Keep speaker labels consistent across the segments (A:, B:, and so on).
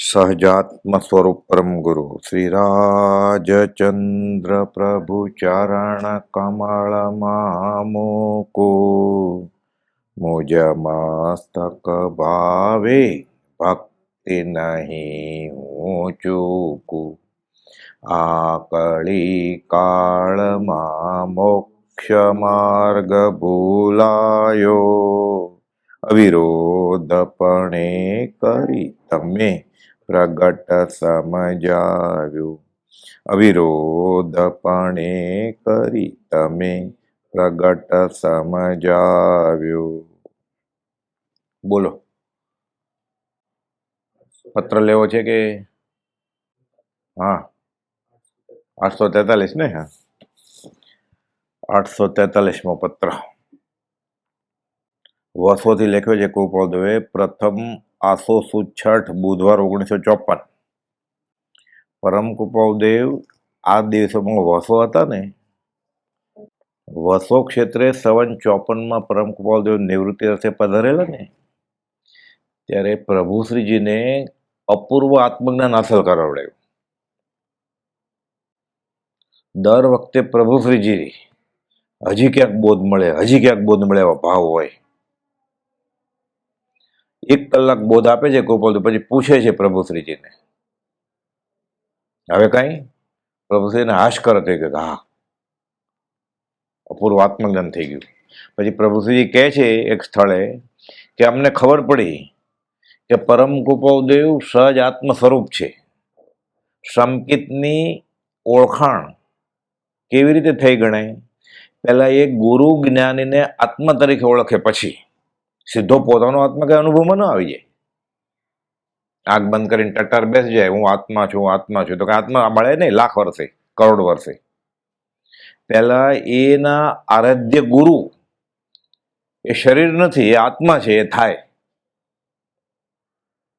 A: સહજાત્મ સ્વરૂપ પરમ ગુરુ શ્રી રાજચંદ્ર પ્રભુ ચરણ કમળમાં મૂકુ મુજ મસ્તક ભાવે ભક્તિ નહીં હું ચૂકું આ કળી કાળમાં મોક્ષ માર્ગ ભૂલાયો અવિરોધપણે કરી તમે પ્રગટ સમજાવ્યું અવિરોધપણે કરી તમે પ્રગટ સમજાવ્યું. બોલો, પત્ર લેવો છે કે? હા, 843 ને? હા, 843મો પત્ર વસોથી લખ્યો છે કૃપાળદેવે. પ્રથમ આસો સુદ છઠ બુધવાર 1954. પરમ કૃપાળદેવ આ દિવસોમાં વસો હતા ને, વસો ક્ષેત્રે 54માં પરમ કૃપાળદેવ નિવૃત્તિ અર્થે પધારેલા ને, ત્યારે પ્રભુશ્રીજીને અપૂર્વ આત્મજ્ઞાન હાંસલ કરાવડાયું. દર વખતે પ્રભુશ્રીજી હજી ક્યાંક બોધ મળે, હજી ક્યાંક બોધ મળે એવા ભાવ હોય. 1 કલાક બોધ આપે છે ગોપાલ, પછી પૂછે છે પ્રભુશ્રીજીને, હવે કઈ? પ્રભુશ્રીને હાશ કરે છે કે હા, અપૂર્વ આત્મજ્ઞાન થઈ ગયું. પછી પ્રભુશ્રીજી કહે છે એક સ્થળે કે અમને ખબર પડી કે પરમ કૃપાળદેવ સહજ આત્મ સ્વરૂપ છે. સંકિતની ઓળખાણ કેવી રીતે થઈ ગણાય? પહેલા એ ગુરુ જ્ઞાનીને આત્મા તરીકે ઓળખે, પછી સીધો પોતાનો આત્મા કઈ અનુભવમાં ન આવી જાય. આંખ બંધ કરીને ટટ્ટાર બેસી જાય, હું આત્મા છું, આત્મા છું, તો કે આત્મા મળે નહીં, લાખ વર્ષે, કરોડ વર્ષે. પહેલા એના આરાધ્ય ગુરુ એ શરીર નથી, એ આત્મા છે, એ થાય.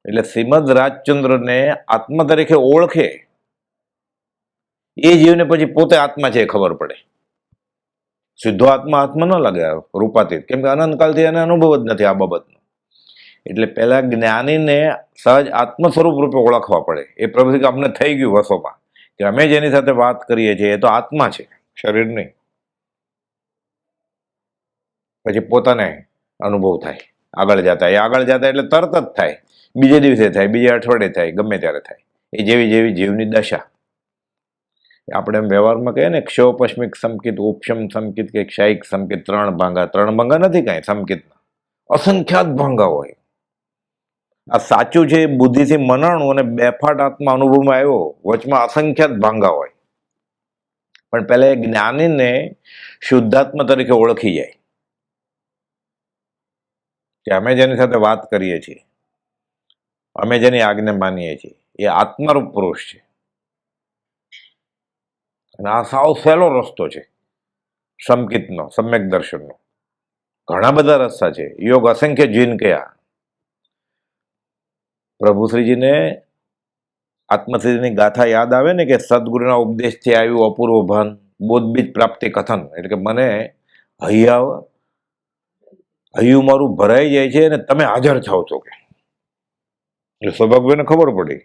A: એટલે શ્રીમદ રાજચંદ્રને આત્મા તરીકે ઓળખે એ જીવને પછી પોતે આત્મા છે એ ખબર પડે. સીધો આત્મા હાથમાં ન લાગે રૂપાતીત, કેમ કે અનંતકાળથી એને અનુભવ જ નથી આ બાબતનો. એટલે પહેલા જ્ઞાનીને સહજ આત્મ સ્વરૂપ રૂપે ઓળખવા પડે. એ પ્રભુ અમને થઈ ગયું વસોમાં કે અમે જેની સાથે વાત કરીએ છીએ એ તો આત્મા છે, શરીર નહીં. પછી પોતાને અનુભવ થાય આગળ જતા. એ આગળ જતા એટલે તરત જ થાય, બીજે દિવસે થાય, બીજે અઠવાડિયે થાય, ગમે ત્યારે થાય. એ જેવી જેવી જીવની દશા. આપણે એમ વ્યવહારમાં કહીએ ને, ક્ષોપશ્મિક સંકિત, ઉપશમ સંકિત કે ક્ષાયિક સંકિત, 3 ભાંગા. 3 ભાંગા નથી કાંઈ સંકિતના, અસંખ્યાત ભાંગા હોય. આ સાચું છે, બુદ્ધિથી મનાણું અને બેફાટ આત્મા અનુભવમાં આવ્યો, વચમાં અસંખ્યાત ભાંગા હોય. પણ પહેલા એ જ્ઞાનીને શુદ્ધાત્મા તરીકે ઓળખી જાય કે અમે જેની સાથે વાત કરીએ છીએ, અમે જેની આજ્ઞા માનીએ છીએ, એ આત્મારૂપ પુરુષ છે. અને આ સાવ સહેલો રસ્તો છે સંકિતનો, સમ્યક દર્શનનો. ઘણા બધા રસ્તા છે, યોગ અસંખ્ય જીન કયા. પ્રભુશ્રીજીને આત્મસિદ્ધિની ગાથા યાદ આવે ને કે સદગુરુના ઉપદેશથી આવ્યું અપૂર્વ ભાન, બોધબીજ પ્રાપ્તિ કથન. એટલે કે મને હૈયું મારું ભરાઈ જાય છે અને તમે હાજર થાવ છો. કે એટલે સૌભાગભાઈને ખબર પડી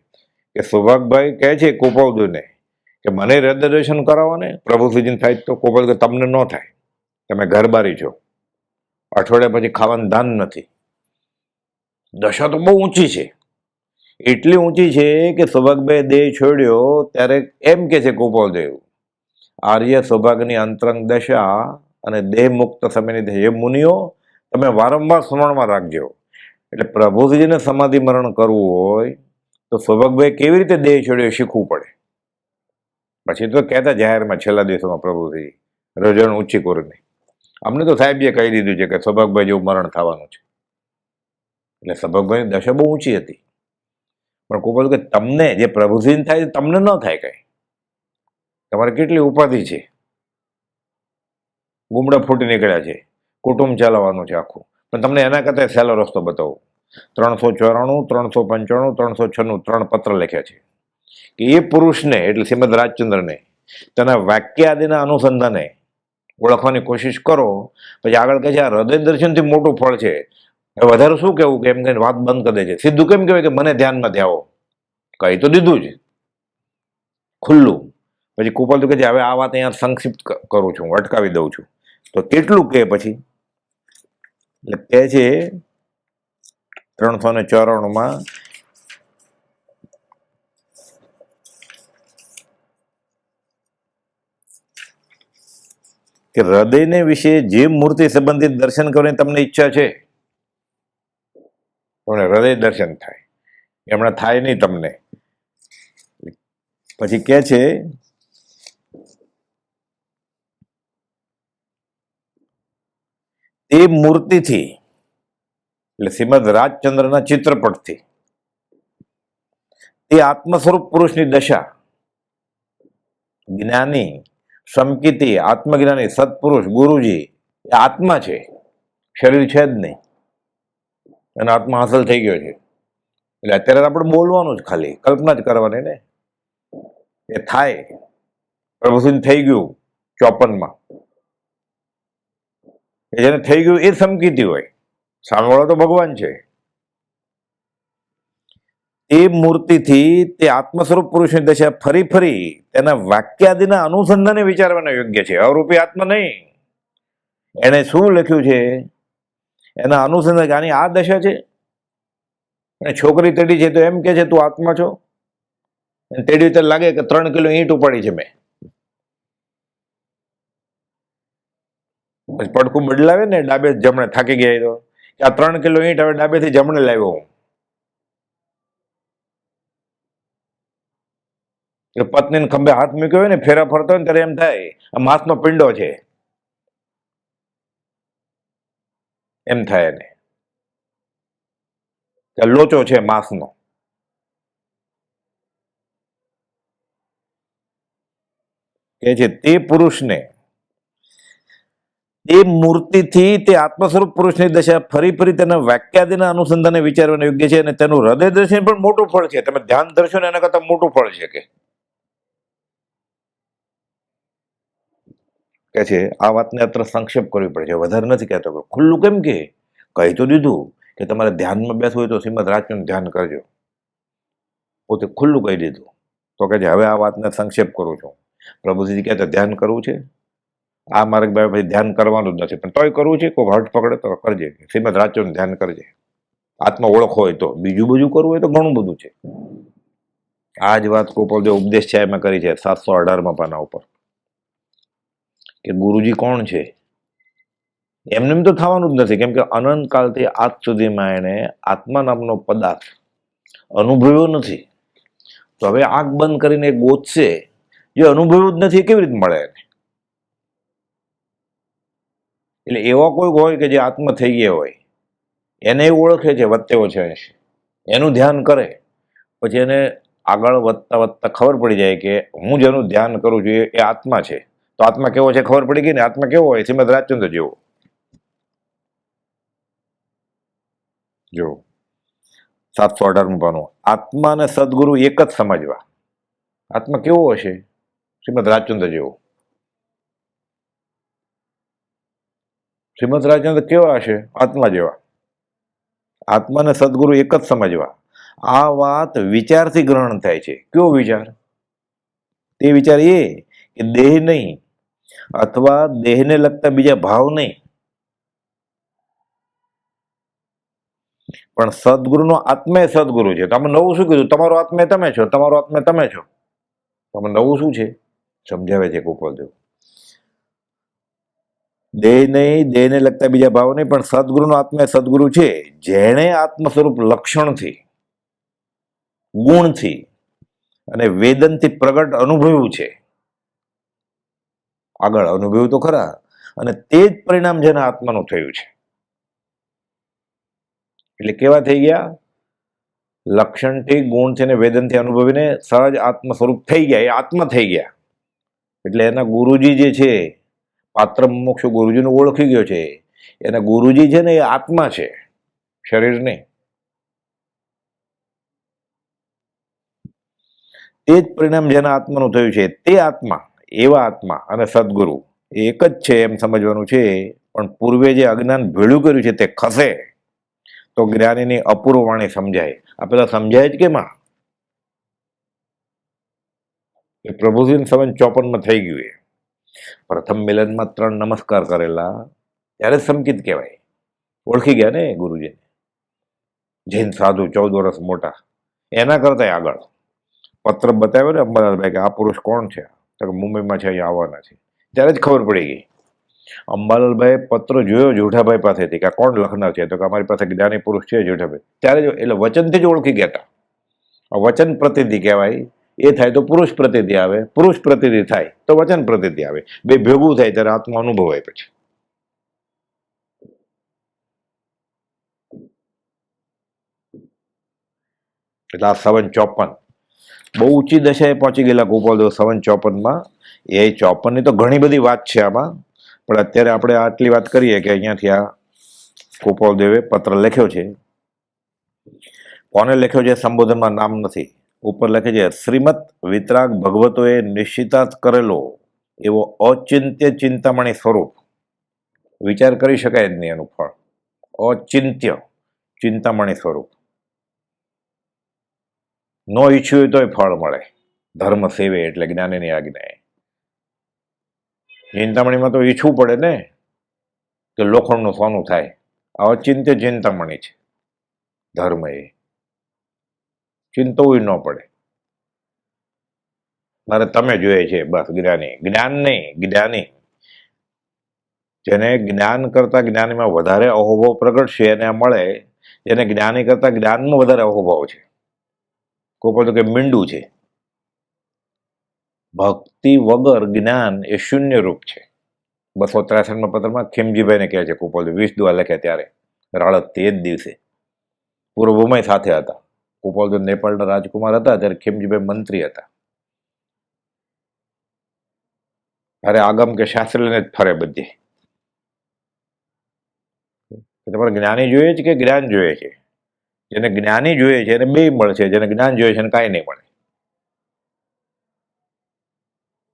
A: કે સૌભાગભાઈ કહે છે કૃપાળદેવને કે મને હૃદય દર્શન કરાવો ને. પ્રભુશ્રીજીને થાય તો કોપલ કે તમને ન થાય, તમે ઘરબારી છો, અઠવાડિયા પછી ખાવાનું દાન નથી. દશા તો બહુ ઊંચી છે, એટલી ઊંચી છે કે સૌભાગભાઈ દેહ છોડ્યો ત્યારે એમ કે છે કૃપાળદેવ, આર્ય સૌભાગની અંતરંગ દશા અને દેહ મુક્ત સમયની દશા, એ મુનિઓ તમે વારંવાર સ્મરણમાં રાખજો. એટલે પ્રભુશ્રીજીને સમાધિ મરણ કરવું હોય તો સૌભાગભાઈ કેવી રીતે દેહ છોડ્યો શીખવું પડે. પછી તો કહેતા જાહેરમાં છેલ્લા દિવસોમાં પ્રભુશ્રી રજણ ઊંચી કરીને, અમને તો સાહેબજીએ કહી દીધું છે કે સૌભાગભાઈ જેવું મરણ થવાનું છે. એટલે સૌભાગભાઈની દશા બહુ ઊંચી હતી. પણ કોઈ કે તમને જે પ્રભુશ્રીને થાય તમને ન થાય કઈ. તમારે કેટલી ઉપાધિ છે, ગુમડા ફૂટી નીકળ્યા છે, કુટુંબ ચલાવવાનું છે આખું. પણ તમને એના કરતા સહેલો રસ્તો બતાવો. 394, 395, 396 3 પત્ર લખ્યા છે કે એ પુરુષને, એટલે શ્રીમદ રાજચંદ્રને, તેના વાક્ય આદિના અનુસંધાને ઓળખવાની કોશિશ કરો. પછી આગળ કહે છે આ હૃદય દર્શનથી મોટું ફળ છે. વધારે શું કહેવું કે એમ કહીને વાત બંધ કરી દે છે. સીધું કેમ કહેવાય કે મને ધ્યાનમાં ધ્યાવો. કહી તો દીધું જ ખુલ્લું. પછી કૃપાલુ કહે છે હવે આ વાત અહીંયા સંક્ષિપ્ત કરું છું, અટકાવી દઉં છું. તો કેટલું કે પછી એટલે કહે છે 394 કે હૃદયને વિશે જે મૂર્તિ સંબંધિત દર્શન કરવાની તમને ઈચ્છા છે, તમને હૃદય દર્શન થાય, એમણે થાય નહીં તમને. પછી કે છે એ મૂર્તિથી એટલે શ્રીમદ રાજચંદ્રના ચિત્રપટથી એ આત્મ સ્વરૂપ પુરુષની દશા, જ્ઞાની સમકિતિ આત્મજ્ઞાની સત્પુરુષ ગુરુજી એ આત્મા છે, શરીર છે જ નહીં, અને આત્મા હાંસલ થઈ ગયો છે. એટલે અત્યારે આપણે બોલવાનું જ, ખાલી કલ્પના જ કરવાની ને. એ થાય પ્રભુસિંહ થઈ ગયું 54માં, જેને થઈ ગયું એ સમકીતી હોય, સામેવાળો તો ભગવાન છે. એ મૂર્તિથી તે આત્મ સ્વરૂપ પુરુષની દશા ફરી ફરી તેના વાક્યાદિના અનુસંધાને વિચારવાના યોગ્ય છે. અવરૂપી આત્મા નહીં. એને શું લખ્યું છે એના અનુસંધાન, આની આ દશા છે. અને છોકરી તેડી છે તો એમ કે છે તું આત્મા છો, તેડી તો લાગે કે 3 કિલો ઈંટ ઉપાડી છે મેં. પછી પડખું બદલાવે ને, ડાબે જમણે થાકી ગયા તો આ 3 કિલો ઈંટ હવે ડાબેથી જમણે લાવ્યો હું. પત્નીને ખંભે હાથ મૂક્યો હોય ને, ફેરા ફરતો હોય ને ત્યારે એમ થાય આ માંસનો પિંડો છે, એમ થાય એને, લોચો છે માંસનો. કે છે તે પુરુષને એ મૂર્તિથી તે આત્મ સ્વરૂપ પુરુષની દશા ફરી ફરી તેના વાક્યાદિના અનુસંધાને વિચારવાનું યોગ્ય છે, અને તેનું હૃદય દર્શન પણ મોટું ફળ છે. તમે ધ્યાન ધરશો ને એના કરતા મોટું ફળ છે. કે છે આ વાતને અત્યારે સંક્ષેપ કરવી પડે છે, વધારે નથી કહેતો. ખુલ્લું કેમ કે કહી તો દીધું કે તમારે ધ્યાનમાં બેસવું હોય તો શ્રીમદ રાજચંદ્ર ધ્યાન કરજો, પોતે ખુલ્લું કહી દીધું. તો કે હવે આ વાતને સંક્ષેપ કરું છું. પ્રભુજી કહે ધ્યાન કરવું છે, આ માર્ગ ભાઈ ધ્યાન કરવાનું જ નથી, પણ તોય કરવું છે. કોઈ હટ પકડે તો કરજે, શ્રીમદ રાજચંદ્ર ધ્યાન કરજે. આત્મા ઓળખ હોય તો, બીજું બધું કરવું હોય તો ઘણું બધું છે. આ જ વાત કૃપાલદેવ ઉપદેશ છે એમાં કરી છે 718માં પાના ઉપર, કે ગુરુજી કોણ છે. એમને એમ તો થવાનું જ નથી, કેમ કે અનંત કાળથી આજ સુધીમાં એને આત્મા નામનો પદાર્થ અનુભવ્યો નથી. તો હવે આંખ બંધ કરીને ગોતશે, જે અનુભવ્યું જ નથી કેવી રીતે મળે એને? એટલે એવા કોઈ હોય કે જે આત્મા થઈ ગયા હોય, એને ઓળખે છે વત્તે ઓછે અંશે, એનું ધ્યાન કરે, પછી એને આગળ વધતા વધતા ખબર પડી જાય કે હું જેનું ધ્યાન કરું છું એ આત્મા છે. તો આત્મા કેવો છે ખબર પડી ગઈ ને. આત્મા કેવો હોય? શ્રીમદ રાજચંદ્ર જેવો. જો 718 પાનું, આત્મા અને સદગુરુ એક જ સમજવા. આત્મા કેવો હશે? શ્રીમદ રાજચંદ્ર જેવો. શ્રીમદ રાજચંદ્ર કેવા હશે? આત્મા જેવા. આત્મા અને સદગુરુ એક જ સમજવા. આ વાત વિચારથી ગ્રહણ થાય છે. કયો વિચાર? તે વિચાર એ કે દેહ નહીં, અથવા દેહને લગતા બીજા ભાવ નહીં, પણ સદગુરુનો આત્મા એ સદગુરુ છે. તમે નવું શું કીધું? તમારો આત્મા તમે છો, તમારો આત્મા તમે છો. તમે નવું શું છે સમજાવે છે કૃપાલદેવ. દેહ નહીં, દેહને લગતા બીજા ભાવ નહીં, પણ સદગુરુનો આત્મા એ સદગુરુ છે, જેણે આત્મ સ્વરૂપ લક્ષણથી, ગુણથી અને વેદનથી પ્રગટ અનુભવ્યું છે. આગળ અનુભવ્યું તો ખરા, અને તે જ પરિણામ જેના આત્માનું થયું છે. એટલે કેવા થઈ ગયા? લક્ષણથી, ગુણથી અને વેદનથી અનુભવીને સહજ આત્મ સ્વરૂપ થઈ ગયા, એ આત્મા થઈ ગયા. એટલે એના ગુરુજી જે છે, પાત્ર મોક્ષ ગુરુજીને ઓળખી ગયો છે. એના ગુરુજી છે ને એ આત્મા છે, શરીર નહીં. તે જ પરિણામ જેના આત્માનું થયું છે, તે આત્મા, એવા આત્મા અને સદગુરુ એક જ છે એમ સમજવાનું છે. પણ પૂર્વે જે અજ્ઞાન ભેળું કર્યું છે તે ખસે તો જ્ઞાનીની અપૂર્વ વાણી સમજાય. આ પેલા સમજાય જ કેમાં? એ પ્રભુજીને 57 થઈ ગયું. એ પ્રથમ મિલનમાં 3 નમસ્કાર કરેલા ત્યારે સંકિત કહેવાય. ઓળખી ગયા ને ગુરુજીને. જૈન સાધુ 14 વર્ષ મોટા, એના કરતા આગળ પત્ર બતાવ્યો ને અંબાલાલભાઈ કે આ પુરુષ કોણ છે, તો કે મુંબઈમાં છે, અહીંયા આવવાના છે. ત્યારે જ ખબર પડી ગઈ. અંબાલાલભાઈ પત્ર જોયો જેઠાભાઈ પાસેથી કે આ કોણ લખનાર છે, તો કે અમારી પાસે જ્ઞાની પુરુષ છે જેઠાભાઈ. ત્યારે જો એટલે વચનથી જ ઓળખી ગયા હતા. વચન પ્રતિનિધિ કહેવાય. એ થાય તો પુરુષ પ્રતિનિધિ આવે, પુરુષ પ્રતિનિધિ થાય તો વચન પ્રતિનિધિ આવે. બે ભેગું થાય ત્યારે આત્મા અનુભવાય. પછી એટલે આ 57 બહુ ઊંચી દશાએ પહોંચી ગયેલા ગોપાલદેવ 57માં. એ 54ની તો ઘણી બધી વાત છે આમાં, પણ અત્યારે આપણે આટલી વાત કરીએ કે અહીંયાથી આ ગોપાલદેવે પત્ર લખ્યો છે. કોને લખ્યો છે સંબોધનમાં નામ નથી. ઉપર લખે છે શ્રીમદ વિતરાગ ભગવતોએ નિશ્ચિતાર્થ કરેલો એવો અચિંત્ય ચિંતામણી સ્વરૂપ. વિચાર કરી શકાય જ નહીં એનું ફળ. અચિંત્ય ચિંતામણી સ્વરૂપ. ન ઈચ્છ્યું હોય તોય ફળ મળે. ધર્મ સેવે એટલે જ્ઞાનીની આજ્ઞાએ. ચિંતામણીમાં તો ઈચ્છવું પડે ને કે લોખંડનું સોનું થાય. આ અચિંત્ય ચિંતામણી છે ધર્મ. એ ચિંતવું ન પડે. મારે તમે જોઈએ છે બસ જ્ઞાની. જ્ઞાન નહીં, જ્ઞાની. જેને જ્ઞાન કરતા જ્ઞાનીમાં વધારે અહોભાવ પ્રગટશે એને મળે. જેને જ્ઞાની કરતા જ્ઞાનમાં વધારે અહોભાવ છે. કોઈ તો કે મીંડું છે. ભક્તિ વગર જ્ઞાન એ શૂન્ય રૂપ છે. 263માં પત્રમાં ખીમજીભાઈને કહે છે ગોપાલદેવ 20 દુઆ લખ્યા ત્યારે રાળત તે જ દિવસે પૂર્વભૂમાઈ સાથે હતા. ગોપાલદેવ નેપાળના રાજકુમાર હતા ત્યારે ખીમજીભાઈ મંત્રી હતા. અરે આગમ કે શાસ્ત્ર લઈને જ ફરે બધી. તમારે જ્ઞાની જોઈએ છે કે જ્ઞાન જોઈએ છે? જેને જ્ઞાની જોઈએ છે એને બે મળશે, જેને જ્ઞાન જોઈએ છે એને કાંઈ નહીં મળે.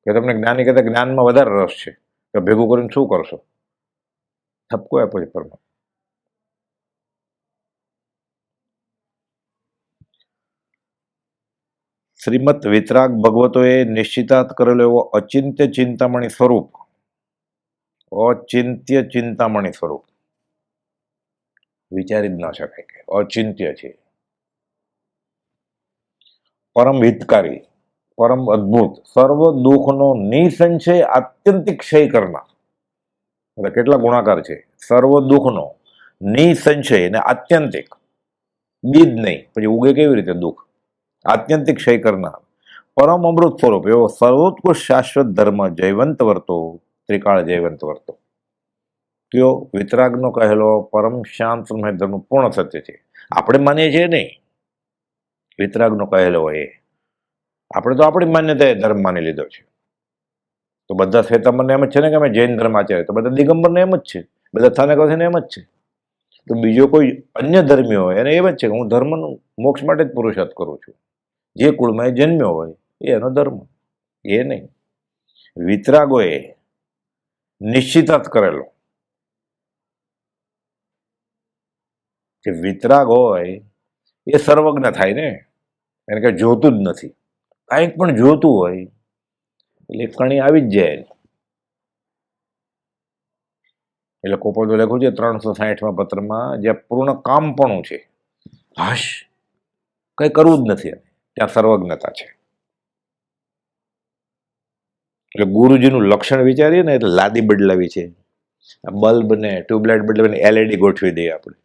A: કે તમને જ્ઞાની કરતા જ્ઞાનમાં વધારે રસ છે તો ભેગું કરીને શું કરશો? ઠપકો આપો છે પરમાત્મા. શ્રીમદ વિતરાગ ભગવતોએ નિશ્ચિતાર્થ કરેલો એવો અચિંત્ય ચિંતામણી સ્વરૂપ. અચિંત્ય ચિંતામણી સ્વરૂપ વિચારી જ ન શકાય કે અચિંત્ય છે. પરમ હિતકારી, પરમ અદ્ભુત, સર્વ દુઃખનો નિસંશય આત્યંતિક ક્ષય કરનાર. એટલે કેટલા ગુણાકાર છે? સર્વ દુઃખનો નિસંશય ને આત્યંતિક. બીજ નહીં પછી ઉગે કેવી રીતે દુઃખ? આત્યંતિક ક્ષય કરનાર પરમ અમૃત સ્વરૂપ એવો સર્વોત્કૃષ્ટ શાશ્વત ધર્મ જયવંત વર્તો, ત્રિકાળ જયવંત વર્તો. કયો? વિતરાગનો કહેલો પરમ શાંત ધર્મ પૂર્ણ સત્ય છે. આપણે માનીએ છીએ નહીં, વિતરાગનો કહેલો એ. આપણે તો આપણી માન્યતાએ ધર્મ માની લીધો છે. તો બધા શ્વેતાંબરને એમ જ છે ને કે અમે જૈન ધર્મ આચાર્ય, તો બધા દિગંબરને એમ જ છે, બધા સ્થાનક એમ જ છે. તો બીજો કોઈ અન્ય ધર્મી હોય એને એમ જ છે કે હું ધર્મનું મોક્ષ માટે જ પુરુષાર્થ કરું છું. જે કુળમાં એ જન્મ્યો હોય એ એનો ધર્મ. એ નહીં. વિતરાગોએ નિશ્ચિતાર્થ કરેલો. કે વિતરાગ હોય એ સર્વજ્ઞ થાય ને, એને કઈ જોતું જ નથી. કાંઈક પણ જોતું હોય એટલે કણી આવી જ જાય. એટલે કોપોલ લખ્યું છે 360માં પત્રમાં, જ્યાં પૂર્ણ કામપણું છે, હાશ કઈ કરવું જ નથી, ત્યાં સર્વજ્ઞતા છે. એટલે ગુરુજીનું લક્ષણ વિચારીએ ને એટલે લાદી બદલાવી છે, બલ્બ ને ટ્યુબલાઇટ બદલાવીને LED ગોઠવી દઈએ આપણે,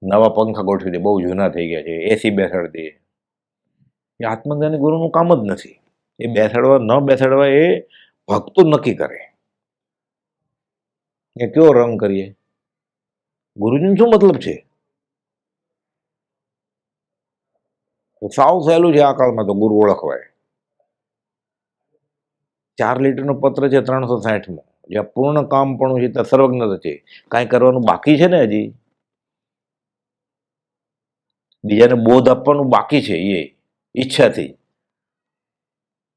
A: નવા પંખા ગોઠવી દઈએ, બહુ જૂના થઈ ગયા છે, AC બેસાડી દઈએ. એ આત્મજ્ઞાની ગુરુનું કામ જ નથી. એ બેસાડવા ન બેસાડવા એ ભક્તો નક્કી કરે કે કયો રંગ કરીએ. ગુરુજીને શું મતલબ છે? સાવ સહેલું છે આ કાળમાં તો ગુરુ ઓળખવાય. 4 લીટરનો પત્ર છે 360માં, જ્યાં પૂર્ણ કામપણું છે ત્યાં સર્વજ્ઞતા છે. કાંઈ કરવાનું બાકી છે ને, હજી બીજાને બોધ આપવાનું બાકી છે. એ ઈચ્છાથી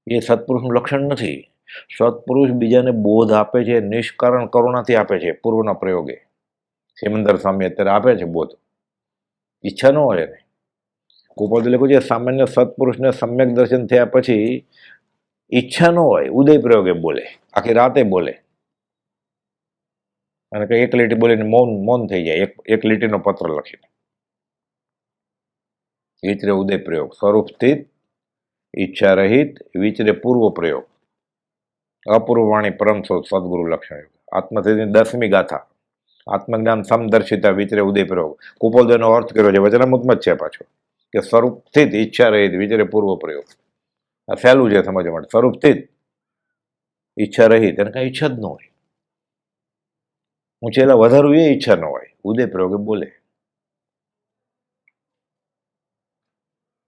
A: એ સત્પુરુષનું લક્ષણ નથી. સત્પુરુષ બીજાને બોધ આપે છે નિષ્કારણ કરુણાથી આપે છે. પૂર્વના પ્રયોગે સિમંદર સ્વામી અત્યારે આપે છે બોધ, ઈચ્છા ન હોય એને. ગોપાલ લખ્યું છે સામાન્ય સત્પુરુષને સમ્યક દર્શન થયા પછી ઈચ્છા ન હોય ઉદય પ્રયોગે બોલે, આખી રાતે બોલે, અને કઈ એક લીટી બોલીને મૌન મૌન થઈ જાય, એક લીટીનો પત્ર લખીને. વિચરે ઉદય પ્રયોગ, સ્વરૂપ સ્થિત, ઈચ્છા રહિત, વિચરે પૂર્વ પ્રયોગ, અપૂર્વ વાણી પરમ સદગુરુ લક્ષણ, આત્મસિદ્ધિની 10મી ગાથા, આત્મજ્ઞાન સમદર્શિતા, વિચરે ઉદય પ્રયોગ. કુપોલદેવનો અર્થ કર્યો છે, વચનામૃતમાં જ છે પાછો, કે સ્વરૂપ સ્થિત, ઈચ્છા રહિત, વિચરે પૂર્વ પ્રયોગ. આ સહેલું છે સમજવા માટે. સ્વરૂપ સ્થિત, ઈચ્છા રહિત, એને કઈ ઈચ્છા જ ન હોય, ઊંચેલા વધારવું એ ઈચ્છા ન હોય, ઉદય પ્રયોગે બોલે.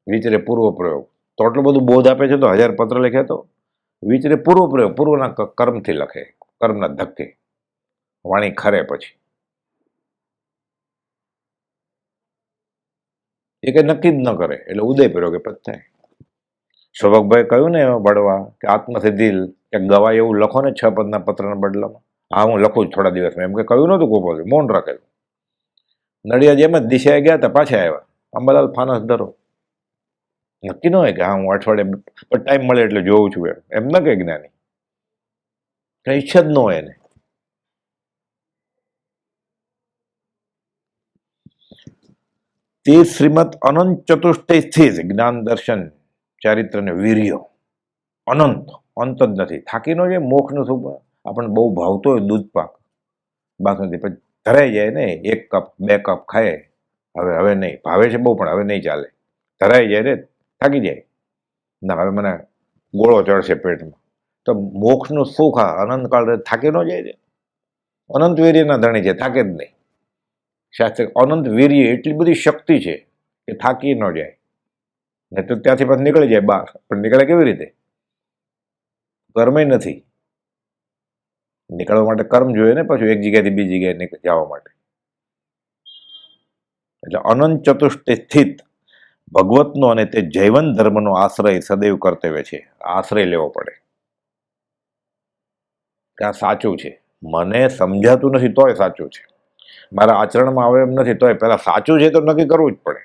A: વિચરે પૂર્વ પ્રયોગ, તો આટલું બધું બોધ આપે છે તો 1000 પત્ર લખ્યા તો. વિચરે પૂર્વ પ્રયોગ, પૂર્વના કર્મથી લખે, કર્મના ધક્કે, વાણી ખરે પછી એ કઈ નક્કી જ ન કરે, એટલે ઉદય પ્રયોગે પદ થાય. સૌભાગભાઈ કહ્યું ને બળવા કે આત્મસિદ્ધિ કે ગવાય એવું લખો ને 6 પદના પત્રના બદલામાં. હા, હું લખું જ થોડા દિવસમાં, એમ કે કહ્યું નહોતું ગોપાલ, મૌન રાખેલું. નડિયાદ એમ જ દિશાએ ગયા હતા, પાછા આવ્યા, અંબાલાલ ફાનસ ધરો. નક્કી ન હોય કે હા હું અઠવાડિયે ટાઈમ મળે એટલે જોઉં છું, એમ ન કે જ્ઞાની, કઈ ઈચ્છા જ ન હોય એને. તે શ્રીમદ અનંત ચતુષ્ટય સ્થિત જ્ઞાન દર્શન ચારિત્ર ને વીર્ય અનંત, અંત જ નથી. થાકી ન જાય. મોક્ષનું સુખ આપણને બહુ ભાવતો હોય, દૂધ પાક બાસુંદી, પછી ધરાઈ જાય ને, 1 કપ 2 કપ ખાય, હવે નહીં, ભાવે છે બહુ પણ હવે નહીં ચાલે, ધરાઈ જાય ને, થાકી જાય, ના હવે મને ગોળો ચડશે પેટમાં. તો મોક્ષનું સુખ આ અનંતકાળ થાકી ન જાય. અનંત વીર્યના ધણી છે, થાકે જ નહીં. શાસ્ત્ર અનંત વીર્ય, એટલી બધી શક્તિ છે કે થાકી ન જાય. ને તો ત્યાંથી પાછું નીકળી જાય બહાર, પણ નીકળે કેવી રીતે? કર્મે નથી. નીકળવા માટે કર્મ જોઈએ ને, પાછું એક જગ્યાથી બીજી જગ્યાએ જવા માટે. એટલે અનંત ચતુષ્ટય સ્થિત ભગવતનો અને તે જૈવન ધર્મનો આશ્રય સદૈવ કર્તવ્ય છે. આશ્રય લેવો પડે કે આ સાચું છે, મને સમજાતું નથી તોય સાચું છે, મારા આચરણમાં આવે એમ નથી તોય પહેલા સાચું છે તો નક્કી કરવું જ પડે.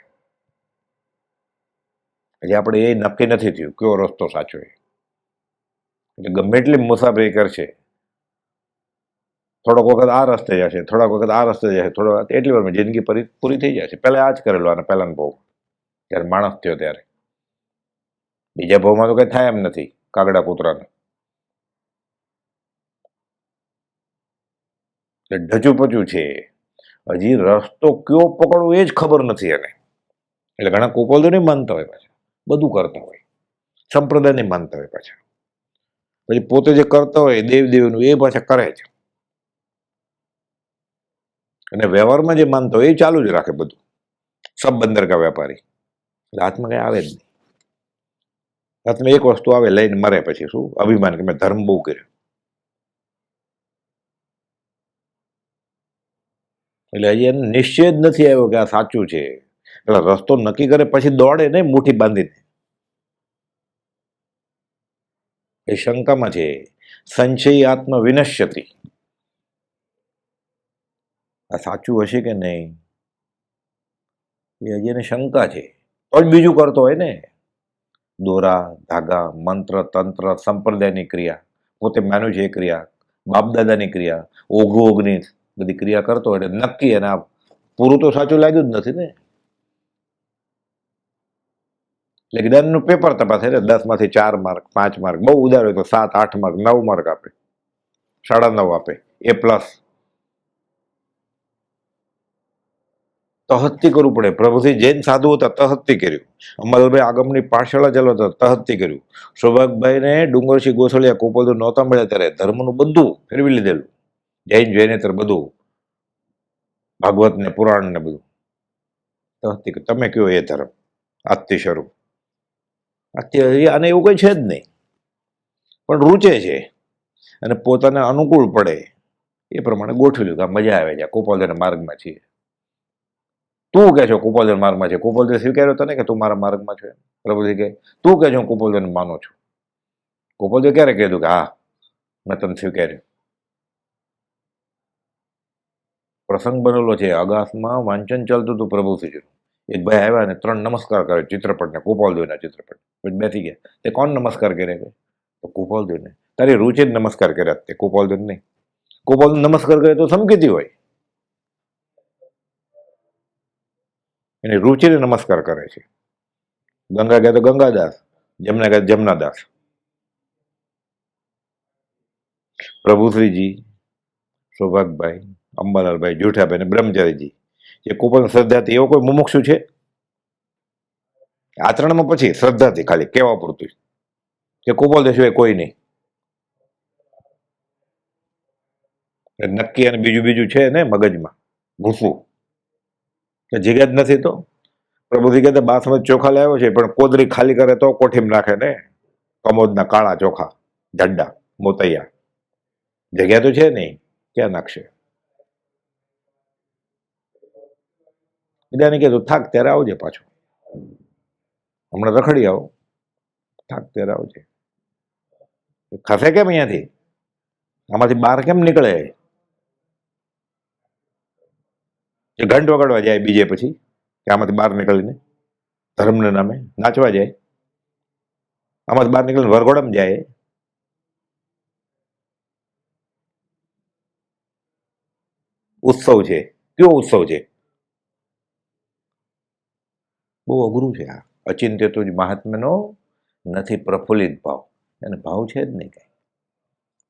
A: હજી આપણે એ નક્કી નથી થયું કયો રસ્તો સાચો છે. એટલે ગમે એટલી મુસાફરી કરશે, થોડોક વખત આ રસ્તે જશે, થોડાક વખત આ રસ્તે જશે, એટલી વારમાં જિંદગી પૂરી થઈ જશે. પહેલા આ જ કરેલો, અને પહેલાનો ભાવ જ્યારે માણસ થયો ત્યારે. બીજા ભાવમાં તો કઈ થાય એમ નથી કાગડા કૂતરાને. ઢચું પચું છે, હજી રસ્તો કયો પકડવો એ જ ખબર નથી એને. એટલે ઘણા કુપોલદેવ નહીં માનતા હોય, પાછા બધું કરતા હોય, સંપ્રદાય નહીં માનતા હોય, પાછા પછી પોતે જે કરતા હોય દેવનું એ પાછા કરે છે, અને વ્યવહારમાં જે માનતા હોય એ ચાલુ જ રાખે બધું. સબ બંદર કા વેપારી. એટલે હાથમાં કઈ આવે જ નહીં. હાથમાં એક વસ્તુ આવે, લઈને મરે, પછી શું અભિમાન કે મેં ધર્મ બહુ કર્યો. એટલે હજી એને નિશ્ચય જ નથી આવ્યો કે આ સાચું છે. એટલે રસ્તો નક્કી કરે પછી દોડે નહીં મુઠ્ઠી બાંધીને. એ શંકામાં છે. સંશય આત્મ વિનશ્યતિ. આ સાચું હશે કે નહીં એ હજી એને શંકા છે. તો જ બીજું કરતો હોય ને. દોરા ધાગા, મંત્ર તંત્ર, સંપ્રદાયની ક્રિયા, પોતે માન્યું છે એ ક્રિયા, બાપદાદાની ક્રિયા, ઓઘો ઓઘની બધી ક્રિયા કરતો હોય એટલે નક્કી. અને આ પૂરું તો સાચું લાગ્યું જ નથી ને. એટલે જ્ઞાનનું પેપર તપાસે ને, 10માંથી 4 માર્ક, 5 માર્ક, બહુ ઉદાર હોય તો 7, 8 માર્ક, 9 માર્ક આપે, 9.5 આપે, A+. તહત્તી કરવું પડે. પ્રભુથી જૈન સાધુ હતા, તહત્તી કર્યું. અમલભાઈ આગમની પાછળ ચાલો હતા, તહત્તી કર્યું. સૌભાગભાઈને ડુંગરસિંહ ગોસલિયા કુપોલદેવ નહોતા મળ્યા ત્યારે ધર્મનું બધું ફેરવી લીધેલું, જૈનેતર બધું, ભાગવત ને પુરાણ ને બધું તહત્તી. તમે કયો એ ધર્મ આજથી શરૂ. આજથી આને એવું કઈ છે જ નહીં, પણ રૂચે છે અને પોતાને અનુકૂળ પડે એ પ્રમાણે ગોઠવી લીધું. આ મજા આવે છે, કુપોલદેવના માર્ગમાં છીએ. તું કે છો કુપોલદેવ માર્ગમાં છે, કુપોલદેવ સ્વીકાર્યો તને કે તું મારા માર્ગમાં છો? પ્રભુજી કે તું કે હું કુપોલદેવને માનું છું. કુપોલદેવ ક્યારે કીધું કે હા મેં તને સ્વીકાર્યું? પ્રસંગ બનેલો છે, અગાસમાં વાંચન ચાલતું હતું પ્રભુજીનું. એક ભાઈ આવ્યા ને 3 નમસ્કાર કરે ચિત્રપટને, કુપોલદેવના ચિત્રપટ. પછી બેસી ગયા. તે કોણ નમસ્કાર કરે? તો કૃપાલદેવને તારી રૂચિ જ નમસ્કાર કર્યા તે, કૃપાલદેવ નહીં. કૃપાલદેવ નમસ્કાર કરે તો સમકીતી હોય, એની રૂચિને નમસ્કાર કરે છે. ગંગા ગયા તો ગંગાદાસ, જમના ગયા તો જમનાદાસ. પ્રભુશ્રીજી, સૌભાગભાઈ, અંબાલાલભાઈ, જુઠાભાઈ ને બ્રહ્મચારીજી જે કૃપાલની શ્રદ્ધાથી, એવો કોઈ મુમુક્ષુ છે? આચરણમાં પછી શ્રદ્ધાથી ખાલી કેવા પૂરતું કે કૃપાલદેવ સિવાય કોઈ નહીં. નક્કી અને બીજું બીજું છે ને મગજમાં ઘૂસવું કે જગ્યા જ નથી. તો પ્રભુજી કહેતા બાસમતી ચોખા લાવ્યો છે, પણ કોદરી ખાલી કરે તો કોઠીમાં નાખે ને, કમોદના કાળા ચોખા, જાડા મોતૈયા, જગ્યા તો છે નહીં, ક્યાં નાખશે? બીજાને કીધું થાક ત્યારે આવજે પાછો, હમણાં રખડી આવો, થાક ત્યારે આવજે. ખસે કેમ અહીંયાથી? આમાંથી બહાર કેમ નીકળે? એ ઘંટ વગાડવા જાય બીજે પછી કે આમાંથી બહાર નીકળીને ધર્મના નામે નાચવા જાય, આમાંથી બહાર નીકળીને વરઘોડામાં જાય. ઉત્સવ છે, કયો ઉત્સવ છે? બહુ અઘરું છે આ. અચિંત્ય તો જ મહાત્મ્યનો નથી પ્રફુલ્લિત ભાવ, એને ભાવ છે જ નહીં કઈ,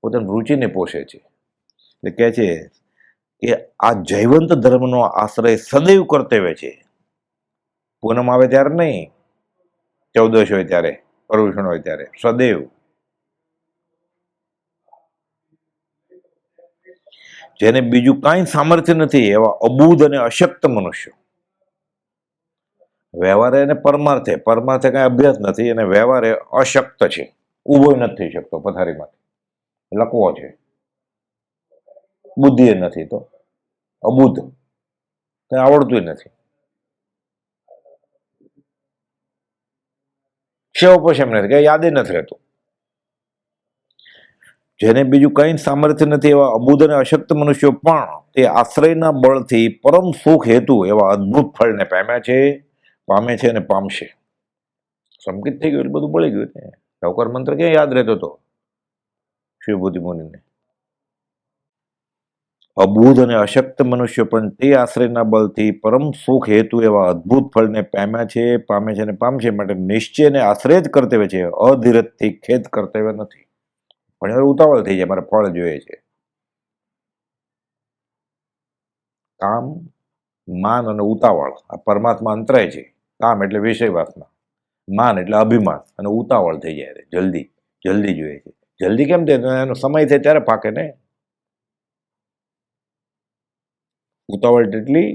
A: પોતાની રૂચિને પોષે છે. એટલે કહે છે કે આ જયવંત ધર્મનો આશ્રય સદૈવ કર્તવ્ય છે. પૂનમ આવે ત્યારે નહીં, ચૌદશ હોય ત્યારે, પર્યુષણ હોય ત્યારે, સદૈવ. જેને બીજું કાંઈ સામર્થ્ય નથી એવા અબૂધ અને અશક્ત મનુષ્યો. વ્યવહારે એને પરમાર્થે કાંઈ અભ્યાસ નથી, અને વ્યવહારે અશક્ત છે, ઊભો નથી થઈ શકતો પથારીમાંથી, લકવો છે, બુદ્ધિ એ નથી, તો અબુદ્ધ, કઈ આવડતું નથી. સેવ પછી એમ નથી, કઈ યાદ નથી રહેતું. જેને બીજું કઈ સામર્થ્ય નથી એવા અબુદ્ધ અને અશક્ત મનુષ્યો પણ તે આશ્રયના બળથી પરમ સુખ હેતુ એવા અદ્ભુત ફળને પામ્યા છે, પામે છે અને પામશે. સંકિત થઈ ગયું, બધું બળી ગયું ને. નવકર મંત્ર ક્યાં યાદ રહેતો હતો શિવભૂતિ મુનિને? અબુધ અને અશક્ત મનુષ્યો પણ તે આશ્રયના બળથી પરમ સુખ હેતુ એવા અદ્ભુત ફળને પામ્યા છે, પામે છે અને પામશે. માટે નિશ્ચયને આશ્રય જ કર્તવ્ય છે, અધીરજથી ખેદ કર્તવ્ય નથી. પણ હવે ઉતાવળ થઈ જાય, મારે ફળ જોઈએ છે. કામ, માન અને ઉતાવળ આ પરમાત્મા અંતરાય છે. કામ એટલે વિષય વાસના, માન એટલે અભિમાન, અને ઉતાવળ થઈ જાય, જલ્દી જલ્દી જોઈએ છે. જલ્દી કેમ થાય? એનો સમય થાય ત્યારે પાકે ને. ઉતાવળ એટલી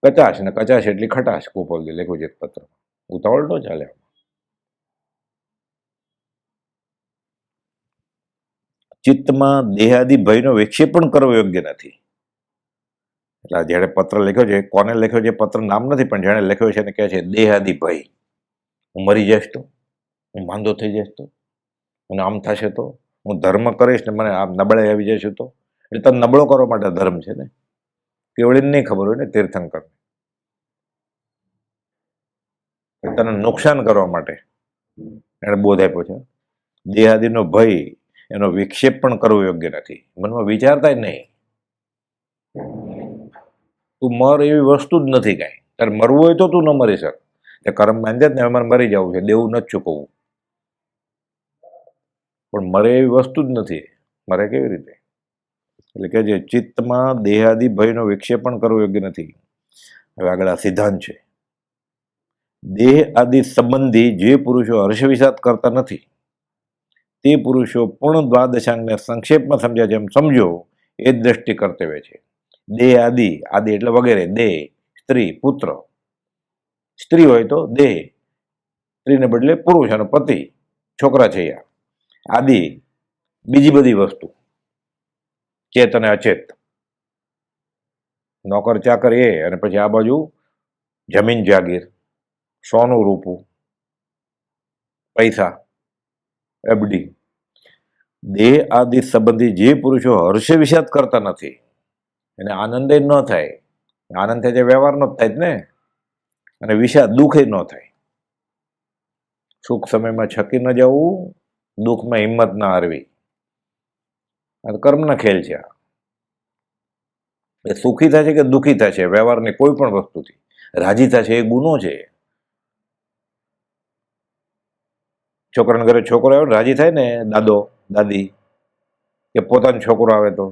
A: કચાશ ને કચાશ એટલી ખટાશ. ગોપાલજી લખ્યું છે પત્ર. ઉતાવળ ન ચાલે. ચિત્તમાં દેહાદિ ભયનો વિક્ષેપ પણ કરવો યોગ્ય નથી. એટલે જેણે પત્ર લખ્યો છે, કોને લખ્યો છે પત્ર નામ નથી, પણ જેણે લખ્યો છે એને કહે છે દેહાદિ ભય. હું મરી જઈશ તો, હું માંદો થઈ જઈશ તો, મને આમ થશે તો, હું ધર્મ કરીશ ને મને આમ નબળાઈ આવી જશે તો. એટલે તને નબળો કરવા માટે ધર્મ છે ને, કેવળીને નહીં ખબર હોય ને તીર્થંકર, તને નુકસાન કરવા માટે એને બોધ આપ્યો છે. દેહાદિનો ભય, એનો વિક્ષેપ પણ કરવો યોગ્ય નથી. મનમાં વિચારતા જ નહીં. તું મર એવી વસ્તુ જ નથી કાંઈ. તારે મરવું હોય તો તું ન મરી શક. તે કર્મ બાંધે જ ને અમારે મરી જવું છે, દેવું નથી ચૂકવવું. પણ મરે એવી વસ્તુ જ નથી. મરે કેવી રીતે? એટલે કે જે ચિત્તમાં દેહાદિ ભયનો વિક્ષેપ પણ કરવો યોગ્ય નથી. હવે આગળ આ સિદ્ધાંત છે. દેહ આદિ સંબંધી જે પુરુષો હર્ષ વિષાદ કરતા નથી તે પુરુષો પૂર્ણ દ્વાદશાંગને સંક્ષેપમાં સમજ્યા જેમ સમજો એ દ્રષ્ટિ કર્તવ્ય છે. દેહ આદિ, આદિ એટલે વગેરે, દેહ સ્ત્રી પુત્ર, સ્ત્રી હોય તો દેહ, સ્ત્રીને બદલે પુરુષ અને પતિ છોકરા છે. આદિ બીજી બધી વસ્તુ, ચેત અને અચેત, નોકર ચાકર એ, અને પછી આ બાજુ જમીન જાગીર, સોનું રૂપું, પૈસા, એફડી. દેહ આદિ સંબંધી જે પુરુષો હર્ષ વિષાદ કરતા નથી, એને આનંદ ન થાય. આનંદ થાય તે વ્યવહાર નો જ થાય ને, અને વિષાદ દુઃખ ન થાય. સુખ સમયમાં છકી ન જવું, દુઃખમાં હિંમત ના હારવી. આ કર્મના ખેલ છે. એ સુખી થશે કે દુઃખી થશે, વ્યવહારની કોઈ પણ વસ્તુથી રાજી થશે એ ગુનો છે. છોકરાના ઘરે છોકરો આવ્યો રાજી થાય ને દાદો દાદી, કે પોતાનો છોકરો આવે તો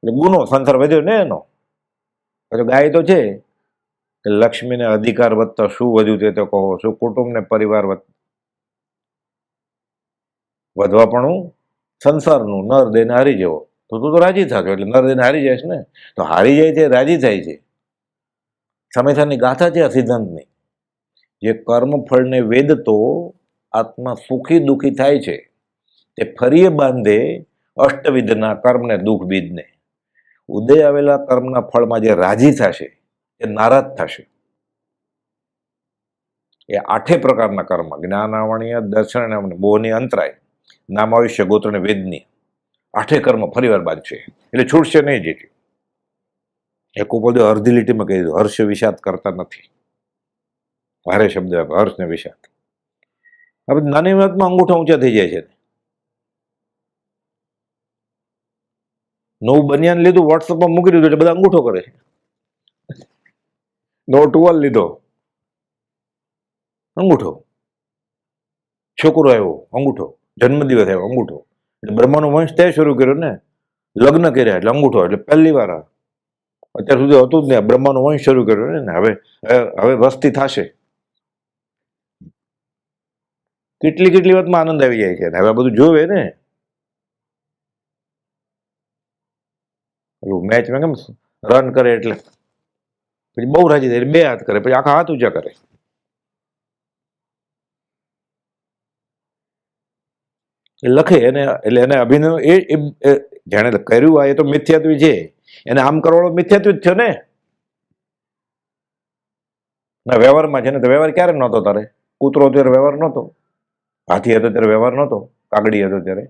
A: એટલે ગુનો, સંસાર વધ્યો ને એનો. પછી ગાય તો છે કે લક્ષ્મીને અધિકાર વધતા શું વધ્યું તે તો કહો, શું કુટુંબને પરિવાર વધવા પણ સંસારનું નર દેને હારી જવો. તો તું તો રાજી થતો એટલે નર દેને હારી જાય ને. તો હારી જાય છે રાજી થાય છે. સમયસાની ગાથા છે આ સિદ્ધાંતની. જે કર્મફળને વેદતો આત્મા સુખી દુઃખી થાય છે તે ફરીએ બાંધે અષ્ટવિધના કર્મને દુઃખ બીજને. ઉદય આવેલા કર્મના ફળમાં જે રાજી થશે એ નારાજ થશે. એ 8 પ્રકારના કર્મ, જ્ઞાનાવણીય, દર્શનાવણીય, બોહની, અંતરાય, નામાયુષ્ય, ગોત્ર અને વેદની 8 કર્મ ફરીવાર બાંધશે એટલે છૂટશે નહીં. જેથી એક ઉપર અડધી લીટીમાં કહી દીધું, હર્ષ વિષાદ કરતા નથી. ભારે શબ્દ હર્ષ ને વિષાદ. હવે નાની વાતમાં અંગૂઠા ઊંચા થઈ જાય છે. નવું બનિયાન લીધું, વોટ્સઅપમાં મૂકી દીધું એટલે બધા અંગૂઠો કરે છે. નવો ટુવાલ લીધો, અંગૂઠો. છોકરો આવ્યો, અંગૂઠો. જન્મદિવસ આવ્યો, અંગૂઠો. એટલે બ્રહ્માનો વંશ તે શરૂ કર્યો ને, લગ્ન કર્યા એટલે અંગૂઠો. એટલે પહેલી વાર અત્યાર સુધી હતું જ નહીં, બ્રહ્માનો વંશ શરૂ કર્યો ને. હવે વસ્તી થશે. કેટલી વાતમાં આનંદ આવી જાય છે. હવે આ બધું જોવે ને, મેચમાં કેમ રન કરે એટલે પછી બહુ રાજી થાય, 2 હાથ કરે, પછી આખા હાથ ઊંચા કરે. એ લખે એને, એટલે એને અભિનય એ જેણે કર્યું આ એ તો મિથ્યાત્વી છે. એને આમ કરવાનો મિથ્યાત્વી જ થયો ને. ના વ્યવહારમાં છે ને, તો વ્યવહાર ક્યારે નહોતો તારે? કૂતરો ત્યારે વ્યવહાર નહોતો, હાથી હતો ત્યારે વ્યવહાર નહોતો, કાગડી હતો ત્યારે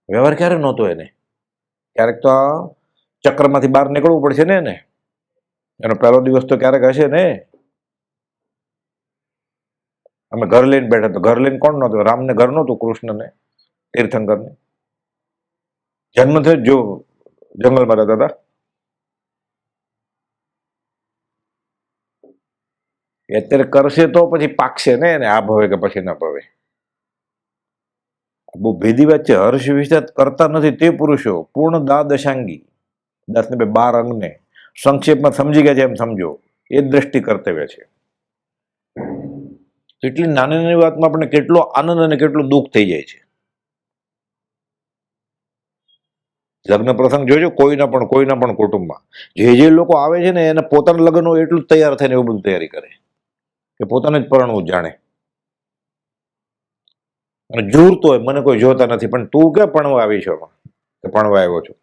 A: વ્યવહાર ક્યારે નહોતો એને. ક્યારેક તો આ ચક્રમાંથી બહાર નીકળવું પડશે ને એને. એનો પહેલો દિવસ તો ક્યારેક હશે ને. અમે ઘર લઈને બેઠા, તો ઘર લઈને કોણ નહોતું? રામને ઘર નહોતું, કૃષ્ણને, તીર્થંકરને. જન્મ થયો જો જંગલમાં રહેતા હતા. અત્યારે કરશે તો પછી પાકશે ને એને, આ ભવે કે પછી ના ભવે. બહુ ભેદી વાત છે. હર્ષ વિષાદ કરતા નથી તે પુરુષો પૂર્ણ દશાંગી, 10 ને 12 અંગને સંક્ષેપમાં સમજી ગયા છે એમ સમજો. એ દ્રષ્ટિ કર્તવ્ય છે. એટલી નાની નાની વાતમાં આપણે કેટલો આનંદ અને કેટલું દુઃખ થઈ જાય છે. લગ્ન પ્રસંગ જોજો, કોઈના પણ કુટુંબમાં જે લોકો આવે છે ને એને પોતાના લગ્ન હોય એટલું જ તૈયાર થઈને એવું બધું તૈયારી કરે કે પોતાને જ પરણવું જાણે. અને જૂરતો હોય, મને કોઈ જોતા નથી, પણ તું ક્યાં પણવા આવી છો? કે પણવા આવ્યો છો?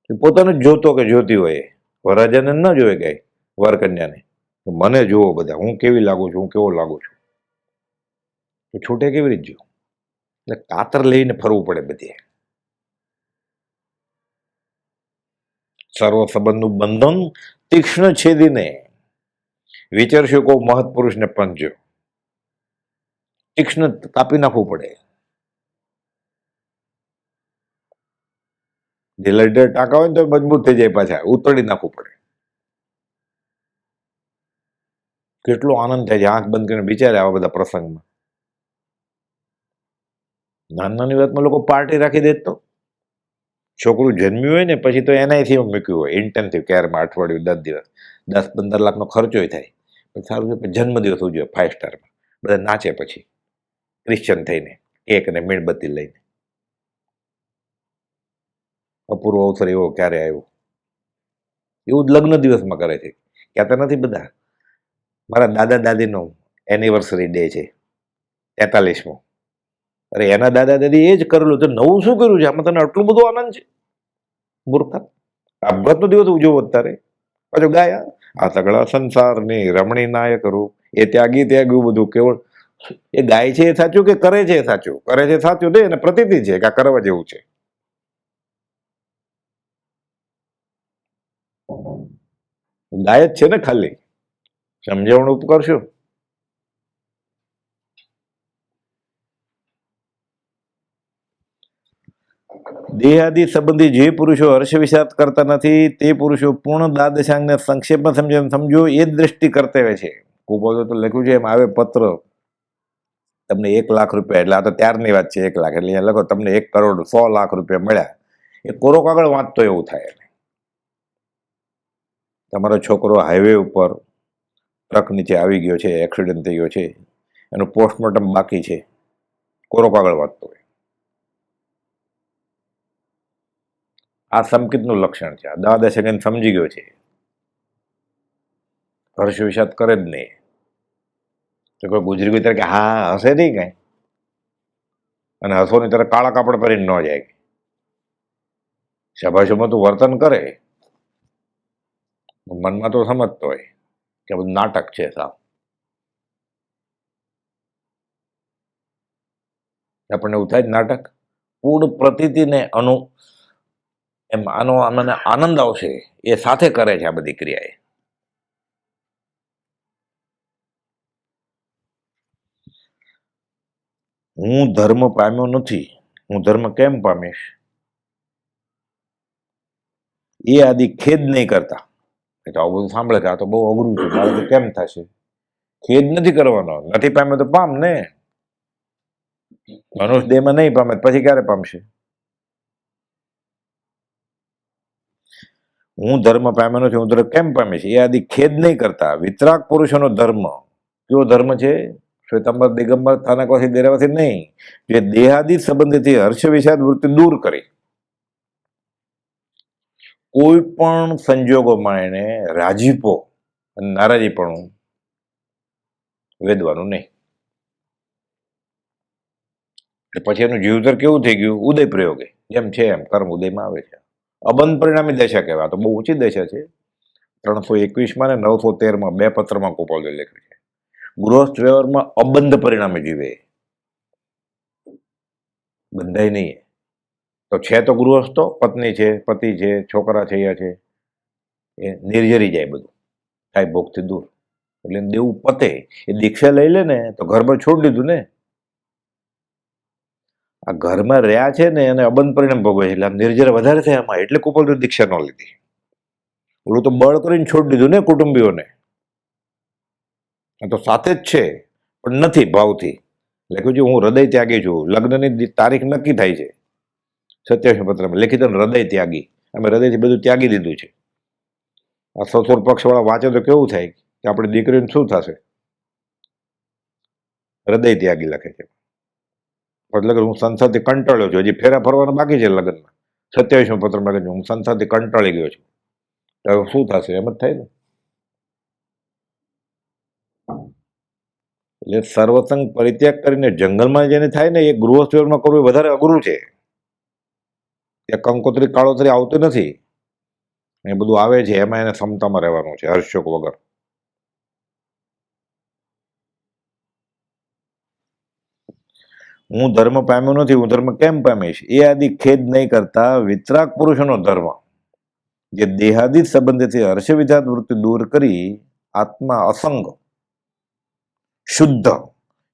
A: પોતાને જ જોતો કે જોતી હોય. વરરાજાને ન જોવે કઈ, વરકન્યાને મને જુઓ બધા, હું કેવી લાગુ છું, હું કેવો લાગુ છું. તો છૂટે કેવી રીતે જો? એટલે કાતર લઈને ફરવું પડે બધે. સર્વ સંબંધનું બંધન તીક્ષ્ણ છેદીને વિચારશો કો મહત્પુરુષને પંજો. તીક્ષ્ણ કાપી નાખવું પડે. જે લડર ટાંકા હોય ને તો મજબૂત થઈ જાય, પાછા ઉતરડી નાખવું પડે. કેટલો આનંદ થાય છે આંખ બંધ કરીને વિચારે આવા બધા પ્રસંગમાં. નાની વાતમાં લોકો પાર્ટી રાખી દે. તો છોકરું જન્મ્યું હોય ને પછી તો એનાથી મૂક્યું હોય ઇન્ટેન્સિવ કેરમાં, અઠવાડિયું 10 દિવસ, 10-15 લાખનો ખર્ચો થાય. પણ સારું છે, જન્મદિવસ ઉજવે 5 સ્ટારમાં, બધા નાચે. પછી ક્રિશ્ચન થઈને કેક ને મીણબત્તી લઈને. અપૂર્વ અવસર એવો ક્યારે આવ્યો? એવું જ લગ્ન દિવસમાં કરે છે. કહેતા નથી બધા, મારા દાદા દાદીનો એનિવર્સરી ડે છે 43મો. અરે એના દાદા દાદી એ જ કરેલું, તો નવું શું કર્યું છે આમાં? તને આટલું બધું આનંદ છે? મૂર્ખા. આપઘાતનો દિવસ ઉજવો અત્યારે. પાછો ગાયા, આ સગળા સંસારની રમણી નાયક રૂપ, એ ત્યાગ્યું બધું. કેવળ એ ગાય છે એ સાચું કે કરે છે એ સાચું? કરે છે સાચું દે, અને પ્રતીતિ છે કે આ કરવા જેવું છે. ગાય જ છે ને ખાલી, સમજાવણ કરશું. દેહાદિ સંબંધી જે પુરુષો હર્ષ વિષાદ કરતા નથી તે પુરુષો પૂર્ણ દ્વાદશાંગને સંક્ષેપમાં સમજો એ જ દ્રષ્ટિ કર્તવ્ય છે. કુપોદો તો લખ્યું છે એમ આવે પત્ર તમને 1 લાખ રૂપિયા, એટલે આ તો ત્યારની વાત છે. 1 લાખ એટલે અહીંયા લખો તમને 1 કરોડ 100 લાખ રૂપિયા મળ્યા. એ કોરો કાગળ વાંચતો એવું થાય. તમારો છોકરો હાઈવે ઉપર ટ્રક નીચે આવી ગયો છે, એક્સિડન્ટ થઈ ગયો છે, એનું પોસ્ટમોર્ટમ બાકી છે, કોરો કાગળ વાંચતો હોય. આ સંકિતનું લક્ષણ છે. આ દાદા સેકન્ડ સમજી ગયો છે, હર્ષ વિષાદ કરે જ નહીં. તો કોઈ ગુજરી ગઈ ત્યારે કે હા હશે નહીં કાંઈ, અને હસોની ત્યારે કાળા કાપડ પહેરીને ન જાય. શાબાશોમાં તો વર્તન કરે, મનમાં તો સમજતો હોય કે બધું નાટક છે સાવ. આપણને એવું થાય જ નાટક. પૂર્ણ પ્રતીતિને એમ આનો મને આનંદ આવશે એ સાથે કરે છે આ બધી ક્રિયા. હું ધર્મ પામ્યો નથી, હું ધર્મ કેમ પામીશ એ આદિ ખેદ નહીં કરતા. એ તો આવું બધું સાંભળે કે આ તો બહુ અઘરું છે, મારે તો કેમ થશે. ખેદ નથી કરવાનો, નથી પામ્યો તો પામ ને. મનુષ્ય દેહમાં નહીં પામે પછી ક્યારે પામશે. હું ધર્મ પામ્યો નથી, હું ધર્મ કેમ પામીશ એ આદિ ખેદ નહીં કરતા. વિતરાગ પુરુષોનો ધર્મ કયો ધર્મ છે? શ્વેતાંબર દિગંબર સ્થાનકવાસી દેરાવાસી નહીં, જે દેહાદિ સંબંધીથી હર્ષ વિષાદ વૃત્તિ દૂર કરી. કોઈ પણ સંજોગોમાં એને રાજીપો અને નારાજીપણું વેદવાનું નહીં. પછી એનું જીવતર કેવું થઈ ગયું? ઉદય પ્રયોગે, જેમ છે એમ કર્મ ઉદયમાં આવે છે. અબંધ પરિણામી દશા કહેવાય. તો બહુ ઊંચી દશા છે. 321માં ને 913માં 2 પત્રમાં કુપોદે લખ્યું છે. ગૃહસ્થ વ્યવહારમાં અબંધ પરિણામે જીવે, બંધાય નહીં. તો છે તો ગૃહસ્થો, પત્ની છે, પતિ છે, છોકરા છે, એ નિર્જરી જાય, બધું થાય ભોગથી દૂર. એટલે દેવું પતે. એ દીક્ષા લઈ લે ને તો ઘરમાં છોડી દીધું ને. આ ઘરમાં રહ્યા છે ને એને અબંધ પરિણામ ભોગવે છે, એટલે આમ નિર્જર વધારે થાય આમાં. એટલે કુપોલ દીક્ષા ન લીધી. ઓલું તો બળ કરીને છોડી દીધું ને કુટુંબીઓને. તો સાથે જ છે પણ નથી ભાવથી. લખ્યું છે હું હૃદય ત્યાગી છું. લગ્નની તારીખ નક્કી થાય છે 27 પત્રમાં લેખિત હૃદય ત્યાગી. અમે હૃદયથી બધું ત્યાગી દીધું છે. આ સસુર પક્ષવાળા વાંચે તો કેવું થાય કે આપણી દીકરીને શું થશે? હૃદય ત્યાગી લખે છે. એટલે હું સંસારથી કંટાળ્યો છું, હજી ફેરા ફરવાના બાકી છે લગ્નમાં. 27 પત્રમાં લખે છે હું સંસારથી કંટાળી ગયો છું. હવે શું થશે? એમ જ થાય ને. એટલે સર્વસંગ પરિત્યાગ કરીને જંગલમાં જેને થાય ને એ ગૃહસ્થ વ્યવહારમાં કરવું એ વધારે અઘરું છે. ત્યાં કંકોત્રી કાળોતરી આવતું નથી, એ બધું આવે છે. એમાં એને ક્ષમતામાં રહેવાનું છે, હર્ષોક વગર. હું ધર્મ પામ્યો નથી, હું ધર્મ કેમ પામીશ એ આદિ ખેદ નહીં કરતા. વિતરાગ પુરુષોનો ધર્મ જે દેહાદિત સંબંધીથી હર્ષ વિષાદ વૃત્તિ દૂર કરી આત્મા અસંગ શુદ્ધ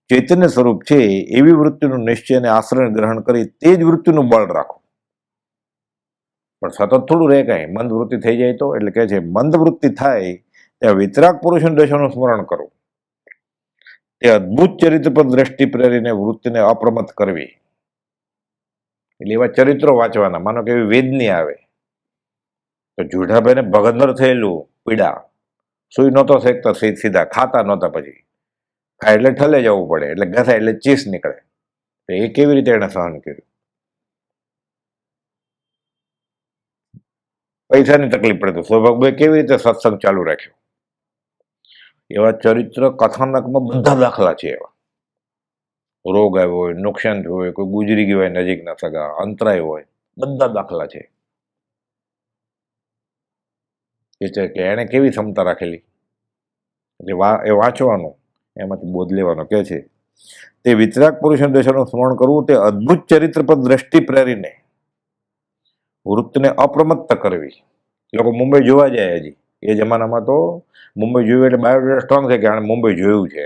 A: ચૈતન્ય સ્વરૂપ છે એવી વૃત્તિનું નિશ્ચય અને આશ્રય ગ્રહણ કરી તે જ વૃત્તિનું બળ રાખો. પણ સતત થોડું રહે કાંઈ. મંદ વૃત્તિ થઈ જાય તો, એટલે કે છે મંદ વૃત્તિ થાય ત્યાં વિતરાગ પુરુષોની દશાનું સ્મરણ કરો. તે અદભુત ચરિત્ર પર દ્રષ્ટિ પ્રેરીને વૃત્તિને અપ્રમત્ત કરવી. એટલે એવા ચરિત્રો વાંચવાના. માનો કે એવી વેદની આવે તો જુઢાભાઈને ભગંદર થયેલું પીડા, સુઈ નહોતો શેકતા, સીધા ખાતા નહોતા, પછી ખાય એટલે ઠલે જવું પડે, એટલે ઘસાય એટલે ચીસ નીકળે. તો એ કેવી રીતે એને સહન કર્યું? પૈસાની તકલીફ પડે તો સૌભાગભાઈ કેવી રીતે સત્સંગ ચાલુ રાખ્યો? એવા ચરિત્ર કથાનકમાં બધા દાખલા છે. એવા રોગ આવ્યો હોય, નુકસાન થયું હોય, કોઈ ગુજરી ગયું હોય નજીકના સગા, અંતરાય હોય, બધા દાખલા છે. એ છે કે એણે કેવી ક્ષમતા રાખેલી. એટલે એ વાંચવાનું, એમાંથી બોધ લેવાનો. કે છે તે વિતરાગ પુરુષના દશાનું સ્મરણ કરવું, તે અદભુત ચરિત્ર પર દ્રષ્ટિ પ્રેરીને વૃત્તિને અપ્રમત્ત કરવી. લોકો મુંબઈ જોવા જાય. હજી એ જમાનામાં તો મુંબઈ જોયું એટલે બાયોડેટા સ્ટ્રોંગ થાય કે આણે મુંબઈ જોયું છે.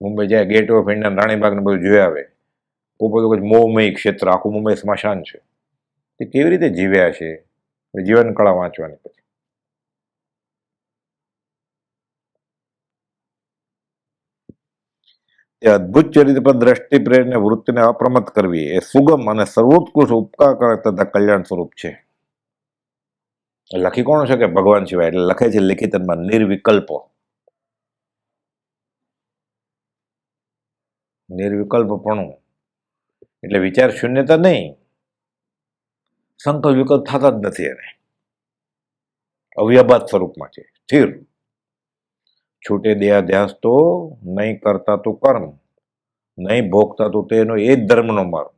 A: મુંબઈ જાય, ગેટ ઓફ ઇન્ડિયા, રાણીબાગ ને બધું જોઈ આવે. કોઈ બધું મોહમય ક્ષેત્ર, આખું મુંબઈ સ્મશાન છે. તે કેવી રીતે જીવ્યા છે? જીવન કળા વાંચવાની પછી એ અદ્ભુત ચરિત્ર પર દ્રષ્ટિ પ્રેરને વૃત્તિને અપ્રમત્ત કરવી એ સુગમ અને સર્વોત્કૃષ્ટ ઉપકાર તથા કલ્યાણ સ્વરૂપ છે. લખી કોણ છે કે ભગવાન સિવાય, એટલે લખે છે લિખિતમાં નિર્વિકલ્પો. નિર્વિકલ્પપણું એટલે વિચાર શૂન્યતા નહીં, સંકલ્પ વિકલ્પ થતા જ નથી. એને અવ્યાભાત સ્વરૂપમાં છે, સ્થિર. છૂટે દેહાધ્યાસ તો નહીં કરતા તું કર્મ, નહીં ભોગતા તું તેનો એ જ ધર્મનો માર્ગ.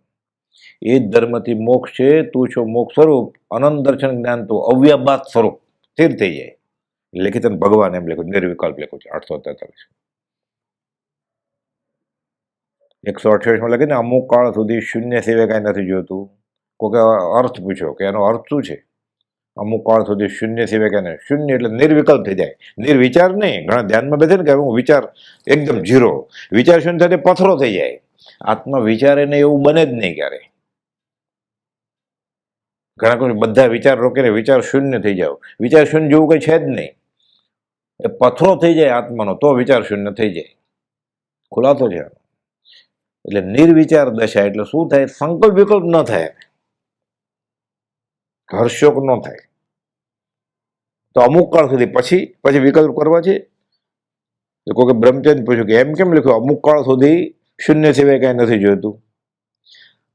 A: એ જ ધર્મથી મોક્ષ છે. તું છો મોક્ષ સ્વરૂપ, અનંત દર્શન જ્ઞાન તું અવ્યાભાત સ્વરૂપ સ્થિર થઈ જાય. લેખિત ભગવાન એમ લખ્યું, નિર્વિકલ્પ લખ્યું છે 843. 128 લખે ને અમુક કાળ સુધી શૂન્ય સિવાય કાંઈ નથી જોતું. કોકે અર્થ પૂછ્યો કે એનો અર્થ શું છે? અમુક કાળ સુધી શૂન્ય સિવાય કાંઈ નહીં. શૂન્ય એટલે નિર્વિકલ્પ થઈ જાય, નિર્વિચાર નહીં. ઘણા ધ્યાનમાં બેસે ને કે હું વિચાર એકદમ ઝીરો, વિચાર શૂન્ય થાય પથરો થઈ જાય. આત્મા વિચારે નહીં એવું બને જ નહીં ક્યારે. ઘણા કોઈ બધા વિચાર રોકીને વિચાર શૂન્ય થઈ જાવ, વિચાર શૂન્ય જેવું કંઈ છે જ નહીં. એ પથરો થઈ જાય આત્માનો, તો વિચાર શૂન્ય થઈ જાય. ખુલાસો છે. એટલે નિર્વિચાર દશા એટલે શું થાય? સંકલ્પ વિકલ્પ ન થાય, હર્ષોક ન થાય. તો અમુક કાળ સુધી પછી વિકલ્પ કરવા છે. કોઈ બ્રહ્મચર્ય પૂછ્યું કે એમ કેમ લખ્યું અમુક કાળ સુધી શૂન્ય સિવાય કાંઈ નથી જોઈતું?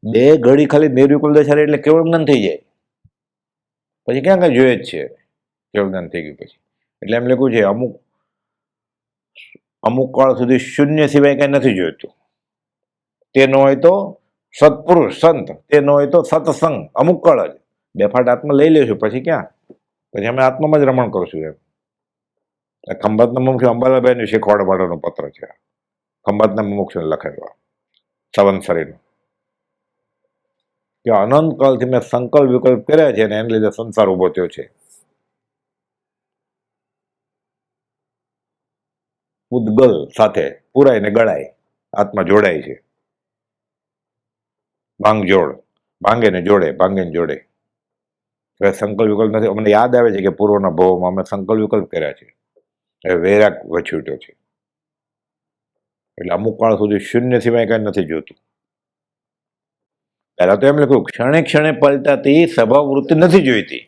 A: 2 ઘડી ખાલી નિર્વિકલ્પ દશા એટલે કેવળ જ્ઞાન થઈ જાય, પછી ક્યાં કાંઈ જોઈએ જ છે. કેવળ જ્ઞાન થઈ ગયું પછી એટલે એમ લખ્યું છે અમુક કાળ સુધી શૂન્ય સિવાય કાંઈ નથી જોઈતું. તે ન હોય તો સત્પુરુષ સંત, તે ન હોય તો સત્સંગ. અમુક કાળ જ બેફાટ આત્મા લઈ લેશું, પછી ક્યાં? પછી અમે આત્મામાં જ રમણ કરશું. એમ ખંભાતના મુમુક્ષુ અંબાલાભાઈનું શીખવાડવા માટેનો પત્ર છે. ખંભાતના મુમુક્ષુને લખેલો સંવત્સરીનો કે અનંત કાળથી મેં સંકલ્પ વિકલ્પ કર્યા છે અને એને લીધે સંસાર ઉભો થયો છે. ઉદ્ગલ સાથે પુરાય ને ગળાય આત્મા જોડાય છે. ભાંગજોડ, ભાંગે ને જોડે, ભાંગે ને જોડે. હવે સંકલ્પ વિકલ્પ નથી. અમને યાદ આવે છે કે પૂર્વના ભાવમાં અમે સંકલ્પ વિકલ્પ કર્યા છે. હવે વૈરાગ વછૂટ્યો છે. એટલે અમુક કાળ સુધી શૂન્ય સિવાય કાંઈ નથી જોતું. પહેલા તો એમ લખ્યું ક્ષણે ક્ષણે પલટાતી સ્વભાવ વૃત્તિ નથી જોઈતી,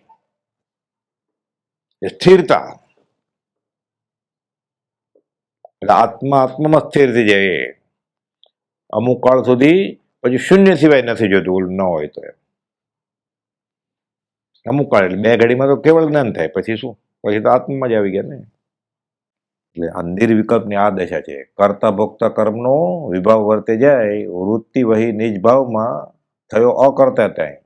A: સ્થિરતા. એટલે આત્મામાં સ્થિર થઈ જાય. અમુક કાળ સુધી પછી શૂન્ય સિવાય નથી જોતું. ઓલું ન હોય તો અમુક કાળ એટલે 2 ઘડીમાં તો કેવળ જ્ઞાન થાય. પછી શું? પછી તો આત્મામાં જ આવી ગયા ને. એટલે આ નિર્વિકલ્પની આ દશા છે. કરતા ભોગતા કર્મનો વિભાવ વર્તે જાય, વૃત્તિ વહી નિજ ભાવમાં થયો અકર્તા થાય,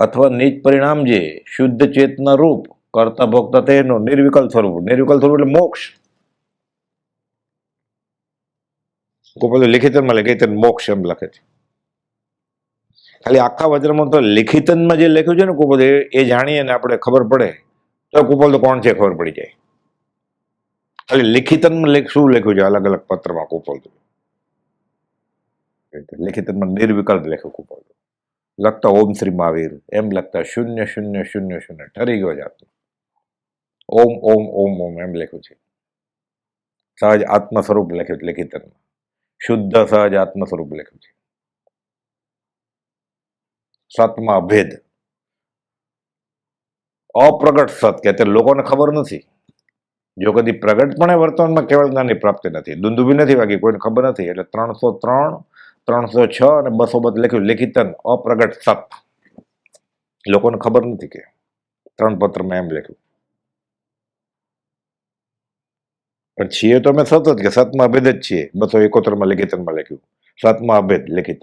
A: અથવા નિજ પરિણામ જે શુદ્ધ ચેતના રૂપ કરતા ભોગતા તેનો નિર્વિકલ્પ સ્વરૂપ. નિર્વિકલ્પ સ્વરૂપ એટલે મોક્ષ. કોઈ બધું લિખિતમાં લખે મોક્ષ એમ લખે છે. ખાલી આખા વચનમાં તો લિખિતનમાં જે લખ્યું છે ને કોઈ બધું એ જાણીએ ને આપણે ખબર પડે તો કુપલ તો કોણ છે ખબર પડી જાય. ખાલી લિખિતમાં શું લખ્યું છે અલગ અલગ પત્રમાં કુપલ તો લિખિતમાં નિર્વિકલ્પ લખ્યું. કુપલ લખતા ઓમ શ્રી મહાવીર એમ લખતા 0 0 0 0 ઠરી ગયો જાત. ઓમ ઓમ ઓમ ઓમ એમ લખ્યું છે. સહજ આત્મ સ્વરૂપ લખ્યું લિખિતમાં. શુદ્ધ સહજ આત્મ સ્વરૂપ લખ્યું છે. સતમાં અભેદ, અપ્રગટ સત કે તે લોકોને ખબર નથી. જો કદી પ્રગટપણે વર્તમાનમાં કેવળ જ્ઞાનની પ્રાપ્તિ નથી, દુંદુભી નથી વાગી, કોઈને ખબર નથી. એટલે 303, 306 અને 200 લખ્યું લિખિતન અપ્રગટ સત. લોકોને ખબર નથી કે 3 પત્રમાં એમ લખ્યું. પણ છીએ તો અમે સત જ કે સતમાં અભેદ જ છીએ. 271 લિખિતનમાં લખ્યું સતમાં અભેદ લિખિત.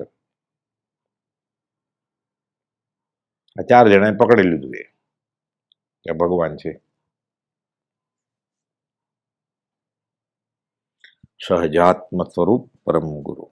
A: 4 જણાએ પકડી લીધું એ કે ભગવાન છે. સહજાત્મ સ્વરૂપ પરમ ગુરુ.